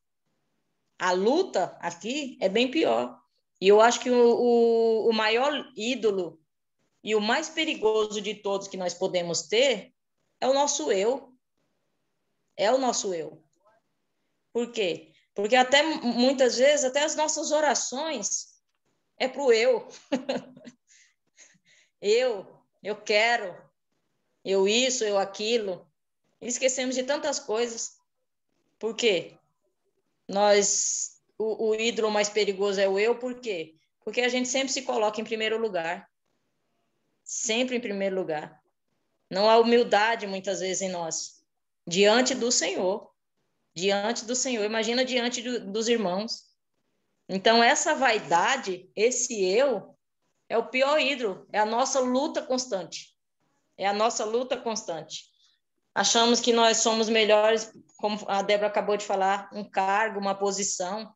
A luta aqui é bem pior. E eu acho que o maior ídolo e o mais perigoso de todos que nós podemos ter é o nosso eu. É o nosso eu. Por quê? Porque até muitas vezes, até as nossas orações é para o eu. eu quero, eu isso, eu aquilo. E esquecemos de tantas coisas. Por quê? O ídolo mais perigoso é o eu, por quê? Porque a gente sempre se coloca em primeiro lugar. sempre em primeiro lugar. Não há humildade, muitas vezes, em nós, diante do Senhor. Diante do Senhor, imagina diante dos irmãos. Então, essa vaidade, esse eu, é o pior ídolo, é a nossa luta constante. É a nossa luta constante. Achamos que nós somos melhores, como a Débora acabou de falar, um cargo, uma posição,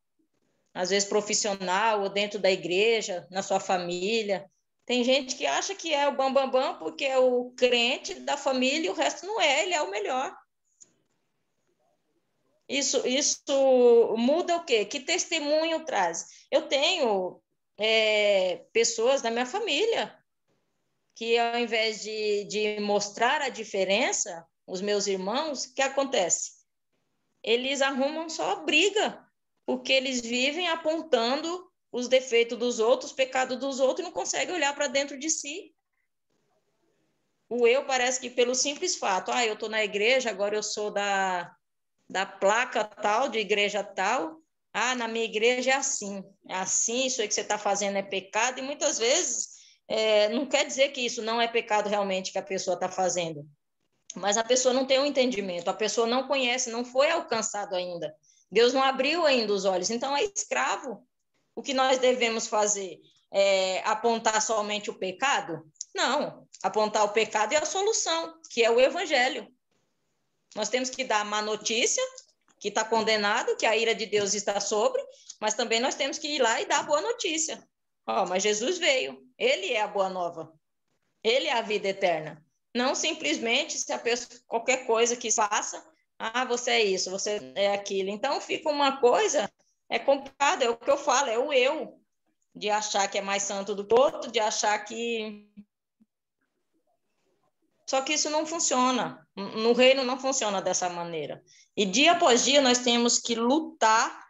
às vezes profissional, ou dentro da igreja, na sua família. Tem gente que acha que é o bambambam porque é o crente da família e o resto não é, ele é o melhor. Isso muda o quê? Que testemunho traz? Eu tenho pessoas da minha família que, ao invés de mostrar a diferença, os meus irmãos, o que acontece? Eles arrumam só briga, porque eles vivem apontando os defeitos dos outros, os pecados dos outros, e não conseguem olhar para dentro de si. O eu parece que pelo simples fato, eu estou na igreja, agora eu sou da placa tal, de igreja tal, na minha igreja é assim, isso aí que você está fazendo é pecado, e muitas vezes não quer dizer que isso não é pecado realmente que a pessoa está fazendo, mas a pessoa não tem um entendimento, a pessoa não conhece, não foi alcançado ainda, Deus não abriu ainda os olhos, então é escravo. O que nós devemos fazer? Apontar somente o pecado? Não, apontar o pecado é a solução, que é o evangelho. Nós temos que dar a má notícia, que está condenado, que a ira de Deus está sobre, mas também nós temos que ir lá e dar a boa notícia. Mas Jesus veio, ele é a boa nova, ele é a vida eterna. Não simplesmente se a pessoa, qualquer coisa que faça, você é isso, você é aquilo. Então fica uma coisa, é complicado, é o que eu falo, é o eu, de achar que é mais santo do que o outro, de achar que... Só que isso não funciona. No reino não funciona dessa maneira. E dia após dia nós temos que lutar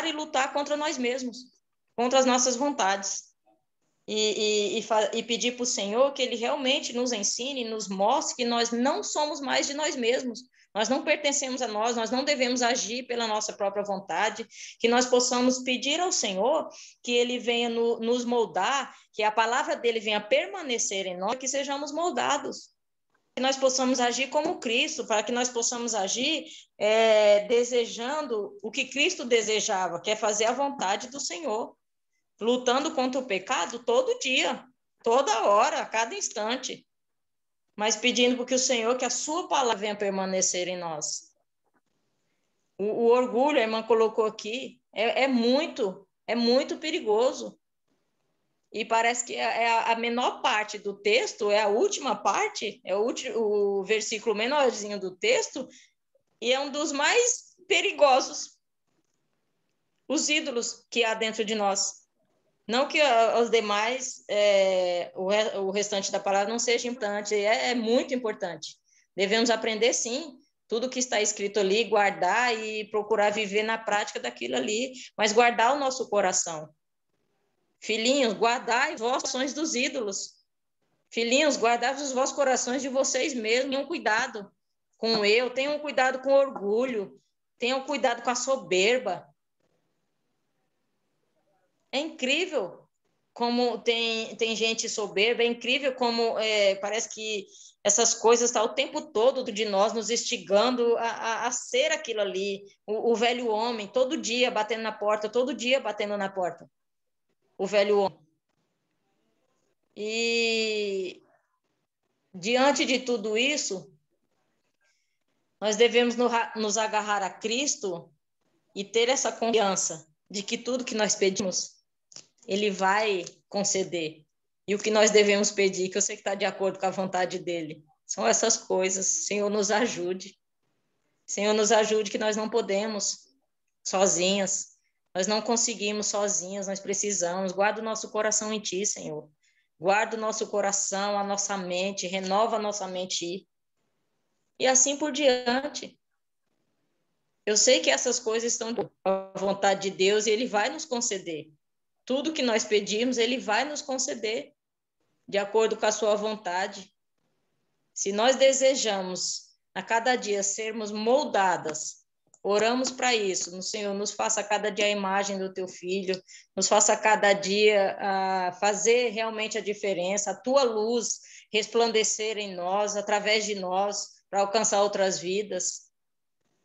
e lutar contra nós mesmos, contra as nossas vontades. E pedir para o Senhor que Ele realmente nos ensine, nos mostre que nós não somos mais de nós mesmos. Nós não pertencemos a nós não devemos agir pela nossa própria vontade, que nós possamos pedir ao Senhor que Ele venha nos moldar, que a palavra dEle venha permanecer em nós, que sejamos moldados. Que nós possamos agir como Cristo, para que nós possamos agir desejando o que Cristo desejava, que é fazer a vontade do Senhor, lutando contra o pecado todo dia, toda hora, a cada instante, mas pedindo para que o Senhor, que a sua palavra venha permanecer em nós. O orgulho, a irmã colocou aqui, é muito perigoso. E parece que é a menor parte do texto, é a última parte, é o versículo menorzinho do texto, e é um dos mais perigosos. Os ídolos que há dentro de nós. Não que os demais, o restante da palavra não seja importante, é muito importante. Devemos aprender, sim, tudo que está escrito ali, guardar e procurar viver na prática daquilo ali, mas guardar o nosso coração. Filhinhos, guardai os vossos corações dos ídolos. Filhinhos, guardai os vossos corações de vocês mesmos. Tenham cuidado com o eu, tenham cuidado com o orgulho, tenham cuidado com a soberba. É incrível como tem gente soberba, é incrível como parece que essas coisas estão o tempo todo de nós nos instigando a ser aquilo ali. O velho homem, todo dia batendo na porta, o velho homem. E diante de tudo isso, nós devemos nos agarrar a Cristo e ter essa confiança de que tudo que nós pedimos, Ele vai conceder. E o que nós devemos pedir, que eu sei que está de acordo com a vontade dEle, são essas coisas. Senhor, nos ajude. Senhor, nos ajude, que nós não podemos sozinhas. Nós não conseguimos sozinhas, nós precisamos. Guarda o nosso coração em Ti, Senhor. Guarda o nosso coração, a nossa mente, renova a nossa mente. E assim por diante. Eu sei que essas coisas estão à vontade de Deus e Ele vai nos conceder. Tudo que nós pedimos, Ele vai nos conceder, de acordo com a sua vontade. Se nós desejamos, a cada dia, sermos moldadas, Oramos para isso. No Senhor, nos faça cada dia a imagem do teu filho, nos faça cada dia fazer realmente a diferença, a tua luz resplandecer em nós, através de nós, para alcançar outras vidas.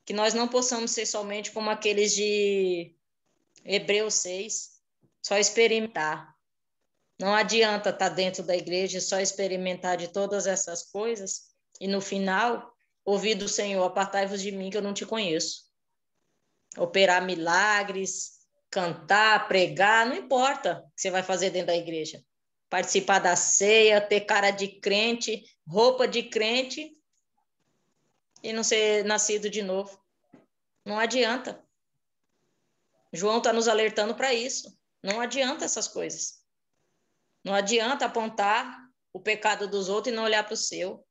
Que nós não possamos ser somente como aqueles de Hebreus 6, só experimentar. Não adianta estar dentro da igreja e só experimentar de todas essas coisas e no final ouvir do Senhor, apartai-vos de mim que eu não te conheço. Operar milagres, cantar, pregar, não importa o que você vai fazer dentro da igreja. Participar da ceia, ter cara de crente, roupa de crente e não ser nascido de novo. Não adianta. João está nos alertando para isso. Não adianta essas coisas. Não adianta apontar o pecado dos outros e não olhar para o seu.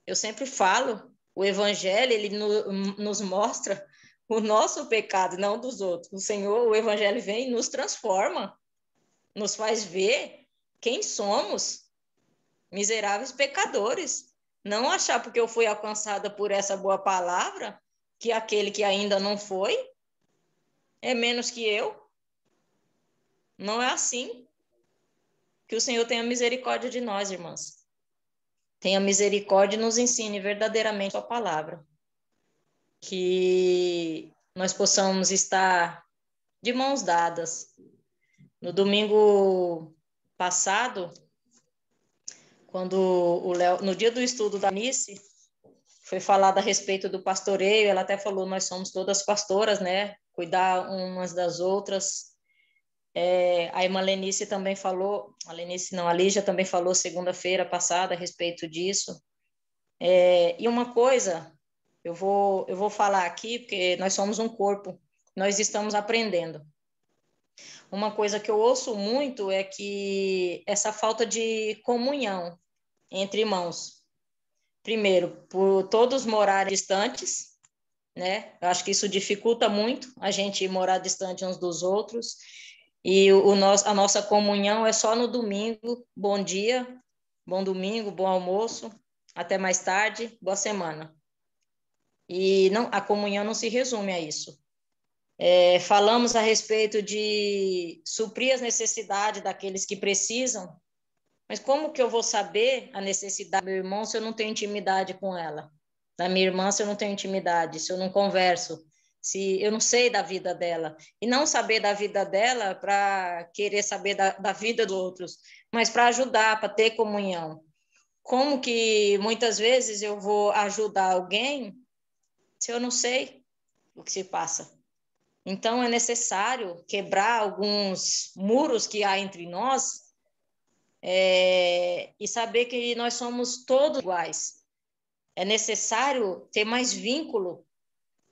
Eu sempre falo, o evangelho, ele nos mostra o nosso pecado, não dos outros. O Senhor, o evangelho vem e nos transforma, nos faz ver quem somos, miseráveis pecadores. Não achar porque eu fui alcançada por essa boa palavra, que aquele que ainda não foi é menos que eu. Não é assim. Que o Senhor tenha misericórdia de nós, irmãs. Tenha misericórdia e nos ensine verdadeiramente a palavra. Que nós possamos estar de mãos dadas. No domingo passado, quando o Léo, no dia do estudo da Nice, foi falado a respeito do pastoreio, ela até falou, nós somos todas pastoras, né? Cuidar umas das outras. A irmã Lenice também falou, a Lígia também falou segunda-feira passada a respeito disso. E uma coisa, eu vou falar aqui, porque nós somos um corpo, nós estamos aprendendo. Uma coisa que eu ouço muito é que essa falta de comunhão entre irmãos. Primeiro, por todos morarem distantes, né? Eu acho que isso dificulta muito a gente morar distante uns dos outros. E a nossa comunhão é só no domingo. Bom dia, bom domingo, bom almoço, até mais tarde, boa semana. E não, a comunhão não se resume a isso. Falamos a respeito de suprir as necessidades daqueles que precisam, mas como que eu vou saber a necessidade do meu irmão se eu não tenho intimidade com ela? Da minha irmã, se eu não tenho intimidade, se eu não converso, se eu não sei da vida dela? E não saber da vida dela para querer saber da vida dos outros, mas para ajudar, para ter comunhão. Como que muitas vezes eu vou ajudar alguém se eu não sei o que se passa? Então, é necessário quebrar alguns muros que há entre nós e saber que nós somos todos iguais. É necessário ter mais vínculo,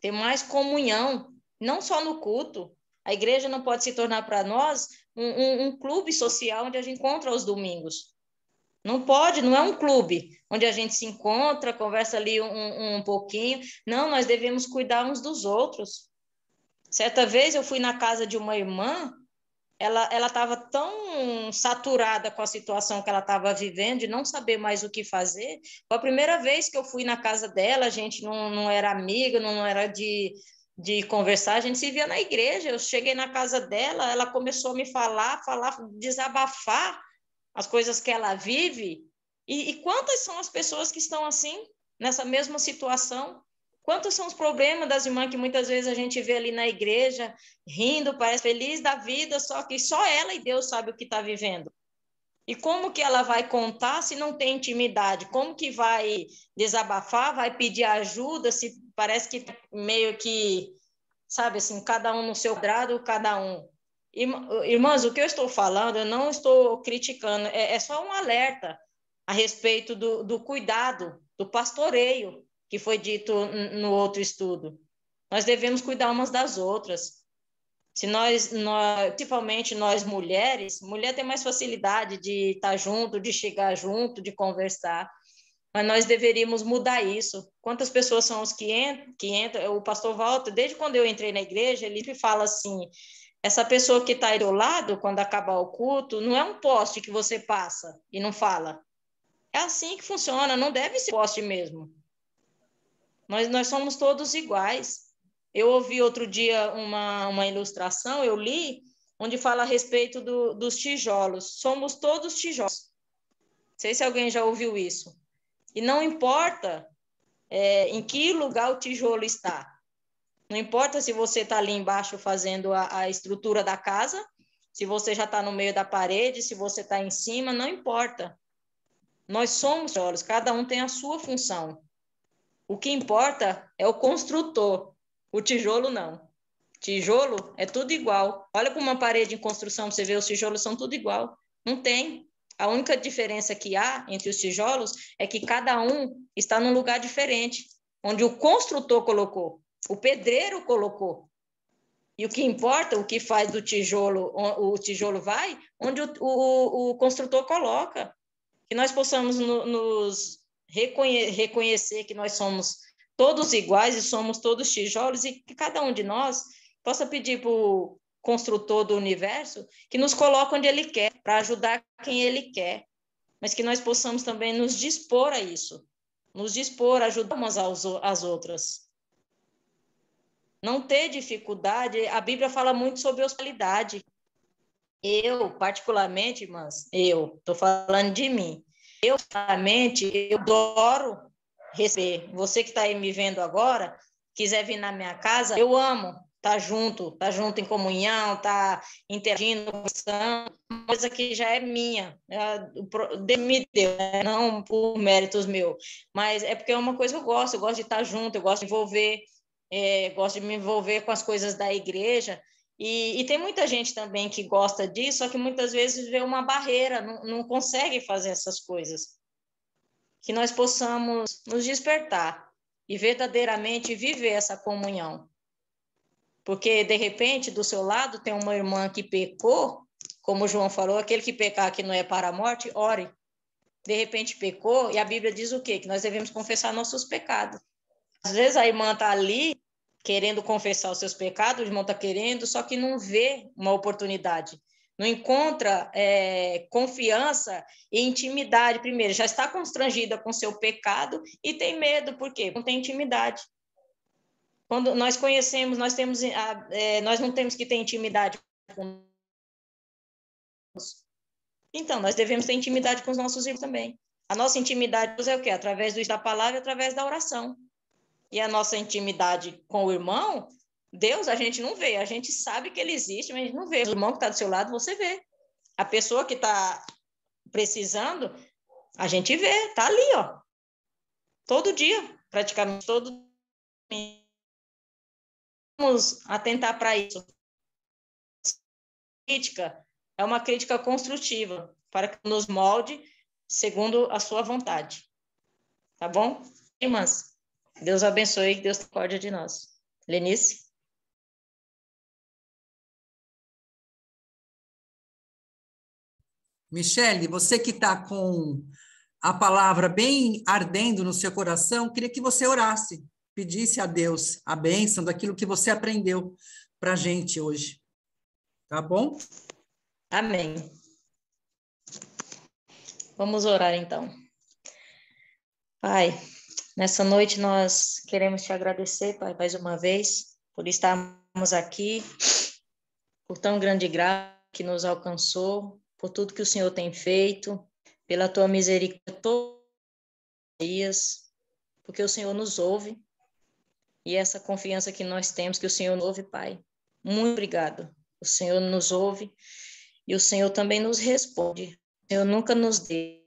ter mais comunhão, não só no culto. A igreja não pode se tornar para nós um clube social onde a gente encontra aos domingos. Não pode, não é um clube onde a gente se encontra, conversa ali um pouquinho. Não, nós devemos cuidar uns dos outros. Certa vez eu fui na casa de uma irmã, ela estava tão saturada com a situação que ela estava vivendo, de não saber mais o que fazer. Foi a primeira vez que eu fui na casa dela, a gente não era amiga, não era de conversar, a gente se via na igreja. Eu cheguei na casa dela, ela começou a me falar, desabafar as coisas que ela vive. E quantas são as pessoas que estão assim, nessa mesma situação? Quantos são os problemas das irmãs que muitas vezes a gente vê ali na igreja, rindo, parece feliz da vida, só que só ela e Deus sabe o que está vivendo. E como que ela vai contar se não tem intimidade? Como que vai desabafar, vai pedir ajuda, se parece que meio que, sabe assim, cada um no seu quadrado, cada um. Irmãs, o que eu estou falando, eu não estou criticando, é só um alerta a respeito do cuidado, do pastoreio, que foi dito no outro estudo. Nós devemos cuidar umas das outras. Se nós, principalmente nós mulheres, mulher tem mais facilidade de estar junto, de chegar junto, de conversar, mas nós deveríamos mudar isso. Quantas pessoas são os que entram? O pastor Walter, desde quando eu entrei na igreja, ele fala assim, essa pessoa que está aí do lado, quando acabar o culto, não é um poste que você passa e não fala. É assim que funciona, não deve ser poste mesmo. Nós somos todos iguais. Eu ouvi outro dia uma ilustração, eu li, onde fala a respeito dos tijolos. Somos todos tijolos. Não sei se alguém já ouviu isso. E não importa em que lugar o tijolo está. Não importa se você está ali embaixo fazendo a estrutura da casa, se você já está no meio da parede, se você está em cima, não importa. Nós somos tijolos, cada um tem a sua função. O que importa é o construtor, o tijolo não. Tijolo é tudo igual. Olha para uma parede em construção, você vê os tijolos são tudo igual. Não tem. A única diferença que há entre os tijolos é que cada um está num lugar diferente, onde o construtor colocou, o pedreiro colocou. E o que importa, o que faz do tijolo, o tijolo vai onde o construtor coloca. Que nós possamos nos reconhecer que nós somos todos iguais e somos todos tijolos, e que cada um de nós possa pedir para o construtor do universo que nos coloque onde ele quer, para ajudar quem ele quer, mas que nós possamos também nos dispor a isso, nos dispor a ajudar umas às outras. Não ter dificuldade, a Bíblia fala muito sobre hospitalidade. Eu, particularmente, irmãs, eu estou falando de mim. Eu, particularmente, eu adoro receber. Você que está aí me vendo agora, quiser vir na minha casa, eu amo estar junto em comunhão, estar interagindo, uma coisa que já é minha. Deus me deu, né? Não por méritos meus, mas é porque é uma coisa que eu gosto de estar junto, eu gosto de envolver, gosto de me envolver com as coisas da igreja. E tem muita gente também que gosta disso, só que muitas vezes vê uma barreira, não consegue fazer essas coisas. Que nós possamos nos despertar e verdadeiramente viver essa comunhão. Porque, de repente, do seu lado tem uma irmã que pecou, como o João falou, aquele que pecar que não é para a morte, ore. De repente pecou, e a Bíblia diz o quê? Que nós devemos confessar nossos pecados. Às vezes a irmã está ali, querendo confessar os seus pecados, o irmão está querendo, só que não vê uma oportunidade, não encontra confiança e intimidade primeiro, já está constrangida com seu pecado e tem medo, por quê? Não tem intimidade. Quando nós conhecemos, nós não temos que ter intimidade com Deus. Então, nós devemos ter intimidade com os nossos irmãos também. A nossa intimidade é o quê? Através da palavra e através da oração. E a nossa intimidade com o irmão, Deus a gente não vê, a gente sabe que ele existe, mas a gente não vê. O irmão que está do seu lado, você vê. A pessoa que está precisando, a gente vê, está ali, ó. Todo dia, praticamente todo dia. Vamos atentar para isso. Crítica é uma crítica construtiva, para que nos molde segundo a sua vontade. Tá bom? Irmãs? Deus abençoe, Deus tenha misericórdia de nós. Lenice? Michele, você que está com a palavra bem ardendo no seu coração, queria que você orasse, pedisse a Deus a bênção daquilo que você aprendeu para a gente hoje. Tá bom? Amém. Vamos orar então. Pai, nessa noite nós queremos te agradecer, Pai, mais uma vez, por estarmos aqui, por tão grande graça que nos alcançou, por tudo que o Senhor tem feito, pela tua misericórdia todos os dias, porque o Senhor nos ouve, e essa confiança que nós temos que o Senhor nos ouve, Pai. Muito obrigado. O Senhor nos ouve e o Senhor também nos responde. O Senhor nunca nos deixa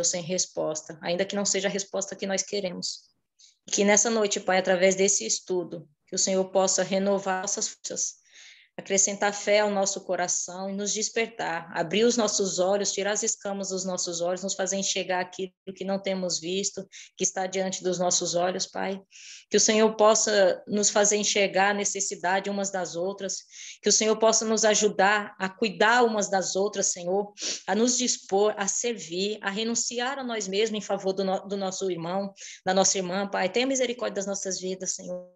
sem resposta, ainda que não seja a resposta que nós queremos. E que nessa noite, Pai, através desse estudo, que o Senhor possa renovar nossas forças, acrescentar fé ao nosso coração e nos despertar, abrir os nossos olhos, tirar as escamas dos nossos olhos, nos fazer enxergar aquilo que não temos visto, que está diante dos nossos olhos, Pai. Que o Senhor possa nos fazer enxergar a necessidade umas das outras, que o Senhor possa nos ajudar a cuidar umas das outras, Senhor, a nos dispor, a servir, a renunciar a nós mesmos em favor do nosso irmão, da nossa irmã, Pai. Tenha misericórdia das nossas vidas, Senhor.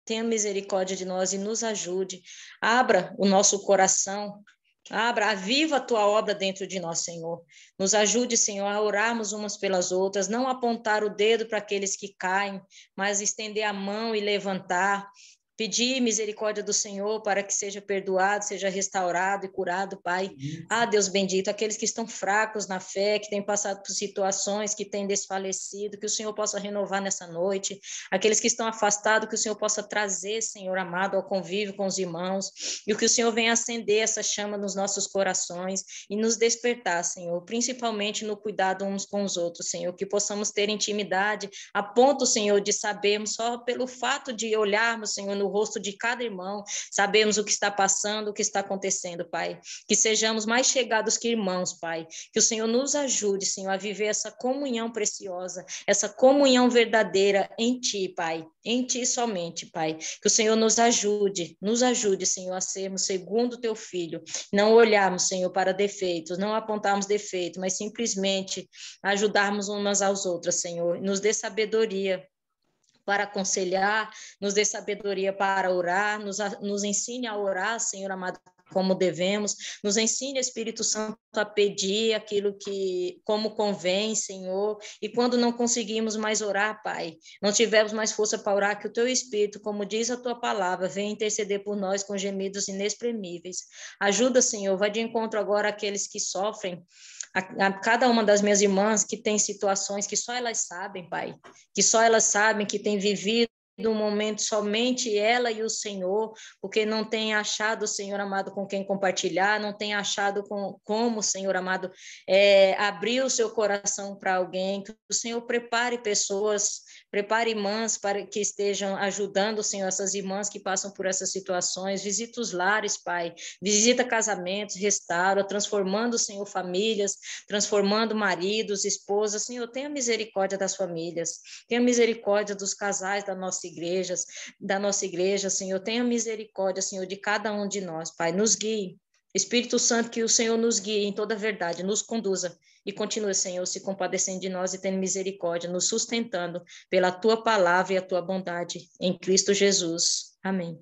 Tenha misericórdia de nós e nos ajude. Abra o nosso coração Aviva a tua obra dentro de nós, Senhor. Nos ajude, Senhor, a orarmos umas pelas outras, não apontar o dedo para aqueles que caem, mas estender a mão e levantar. Pedir misericórdia do Senhor para que seja perdoado, seja restaurado e curado, Pai. Deus bendito, aqueles que estão fracos na fé, que têm passado por situações, que têm desfalecido, que o Senhor possa renovar nessa noite. Aqueles que estão afastados, que o Senhor possa trazer, Senhor amado, ao convívio com os irmãos. E que o Senhor venha acender essa chama nos nossos corações e nos despertar, Senhor, principalmente no cuidado uns com os outros, Senhor. Que possamos ter intimidade a ponto, Senhor, de sabermos só pelo fato de olharmos, Senhor, no rosto de cada irmão, sabemos o que está passando, o que está acontecendo, Pai. Que sejamos mais chegados que irmãos, Pai. Que o Senhor nos ajude, Senhor, a viver essa comunhão preciosa, essa comunhão verdadeira em Ti, Pai. Em Ti somente, Pai. Que o Senhor nos ajude, Senhor, a sermos segundo o Teu Filho. Não olharmos, Senhor, para defeitos, não apontarmos defeitos, mas simplesmente ajudarmos umas às outras, Senhor. Nos dê sabedoria para aconselhar, nos dê sabedoria para orar, nos ensine a orar, Senhor amado, como devemos, nos ensine, Espírito Santo, a pedir aquilo que, como convém, Senhor, e quando não conseguimos mais orar, Pai, não tivermos mais força para orar, que o Teu Espírito, como diz a Tua palavra, venha interceder por nós com gemidos inexprimíveis. Ajuda, Senhor, vai de encontro agora àqueles que sofrem, a cada uma das minhas irmãs que tem situações que só elas sabem, Pai, que só elas sabem que tem vivido um momento somente ela e o Senhor, porque não tem achado, Senhor amado, com quem compartilhar, não tem achado como, Senhor amado, abrir o seu coração para alguém, que o Senhor prepare pessoas, prepare irmãs para que estejam ajudando, Senhor, essas irmãs que passam por essas situações, visita os lares, Pai, visita casamentos, restaura, transformando, Senhor, famílias, transformando maridos, esposas, Senhor, tenha misericórdia das famílias, tenha misericórdia dos casais da nossa igreja, Senhor, tenha misericórdia, Senhor, de cada um de nós, Pai, nos guie, Espírito Santo, que o Senhor nos guie em toda a verdade, nos conduza e continue, Senhor, se compadecendo de nós e tendo misericórdia, nos sustentando pela Tua palavra e a Tua bondade, em Cristo Jesus. Amém.